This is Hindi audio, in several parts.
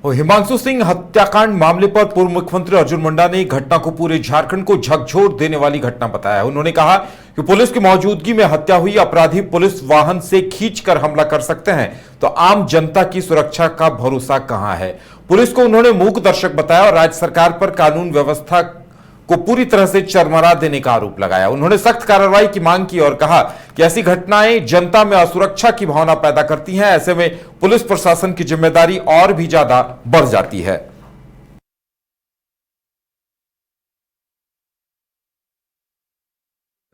हिमांशु सिंह हत्याकांड मामले पर पूर्व मुख्यमंत्री अर्जुन मुंडा ने घटना को पूरे झारखंड को झकझोर देने वाली घटना बताया। उन्होंने कहा कि पुलिस की मौजूदगी में हत्या हुई, अपराधी पुलिस वाहन से खींचकर हमला कर सकते हैं, तो आम जनता की सुरक्षा का भरोसा कहां है। पुलिस को उन्होंने मूक दर्शक बताया और राज्य सरकार पर कानून व्यवस्था को पूरी तरह से चरमरा देने का आरोप लगाया। उन्होंने सख्त कार्रवाई की मांग की और कहा कि ऐसी घटनाएं जनता में असुरक्षा की भावना पैदा करती हैं। ऐसे में पुलिस प्रशासन की जिम्मेदारी और भी ज्यादा बढ़ जाती है।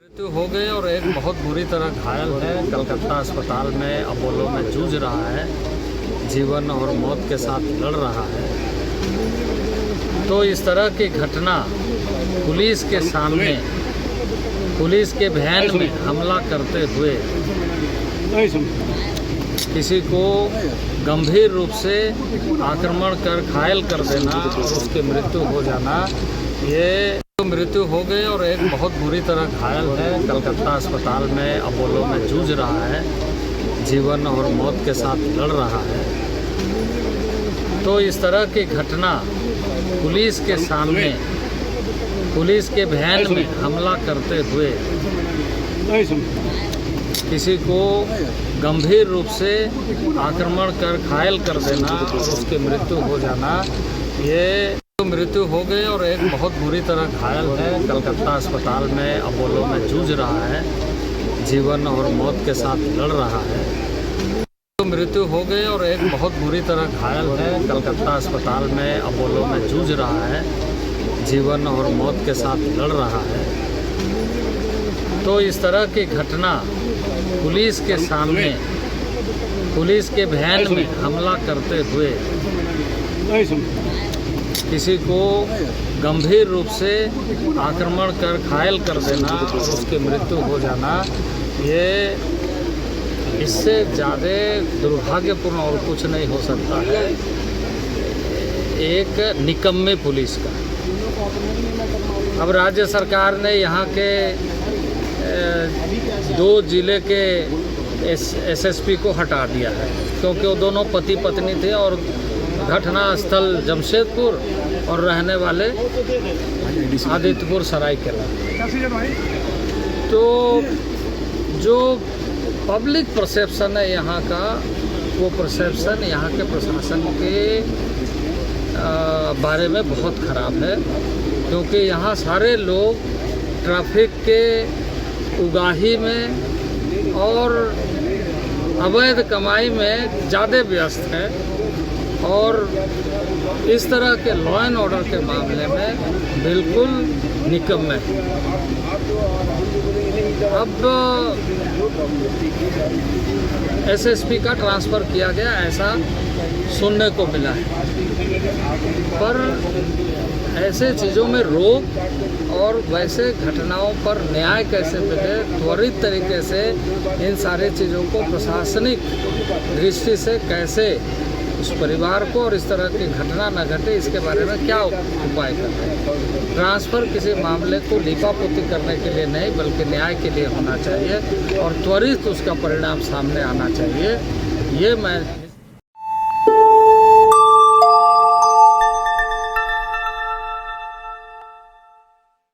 मृत्यु हो गई और एक बहुत बुरी तरह घायल है, कलकत्ता अस्पताल में अपोलो में जूझ रहा है, जीवन और मौत के साथ लड़ रहा है। तो इस तरह की घटना पुलिस के सामने, पुलिस के वैन में हमला करते हुए किसी को गंभीर रूप से आक्रमण कर घायल कर देना और उसकी मृत्यु हो जाना, ये मृत्यु हो गई और एक बहुत बुरी तरह घायल है, कलकत्ता अस्पताल में अपोलो में जूझ रहा है, जीवन और मौत के साथ लड़ रहा है। तो इस तरह की घटना पुलिस के सामने, पुलिस के वैन में हमला करते हुए किसी को गंभीर रूप से आक्रमण कर घायल कर देना और उसकी मृत्यु हो जाना, ये मृत्यु हो गई और एक बहुत बुरी तरह घायल है, कलकत्ता अस्पताल में अपोलो में जूझ रहा है, जीवन और मौत के साथ लड़ रहा है। मृत्यु हो गई और एक बहुत बुरी तरह घायल है, कलकत्ता अस्पताल में अपोलो में जूझ रहा है, जीवन और मौत के साथ लड़ रहा है। तो इस तरह की घटना पुलिस के सामने, पुलिस के वैन में हमला करते हुए किसी को गंभीर रूप से आक्रमण कर घायल कर देना और उसकी मृत्यु हो जाना, ये इससे ज़्यादा दुर्भाग्यपूर्ण और कुछ नहीं हो सकता है एक निकम्मे पुलिस का। अब राज्य सरकार ने यहाँ के 2 जिले के एसएसपी को हटा दिया है, क्योंकि वो दोनों पति पत्नी थे और घटना स्थल जमशेदपुर और रहने वाले आदित्यपुर सरायकेला। तो जो पब्लिक परसेप्शन है यहाँ का, वो परसेप्शन यहाँ के प्रशासन के बारे में बहुत ख़राब है, क्योंकि यहाँ सारे लोग ट्रैफिक के उगाही में और अवैध कमाई में ज़्यादा व्यस्त है और इस तरह के लॉ एंड ऑर्डर के मामले में बिल्कुल निकम्मे हैं। अब एसएसपी का ट्रांसफ़र किया गया, ऐसा सुनने को मिला है, पर ऐसे चीज़ों में रोक और वैसे घटनाओं पर न्याय कैसे मिले, त्वरित तरीके से इन सारी चीज़ों को प्रशासनिक दृष्टि से कैसे उस परिवार को और इस तरह की घटना न घटे, इसके बारे में क्या उपाय करते हैं। ट्रांसफ़र किसी मामले को लीपापोती करने के लिए नहीं, बल्कि न्याय के लिए होना चाहिए और त्वरित उसका परिणाम सामने आना चाहिए। ये मैं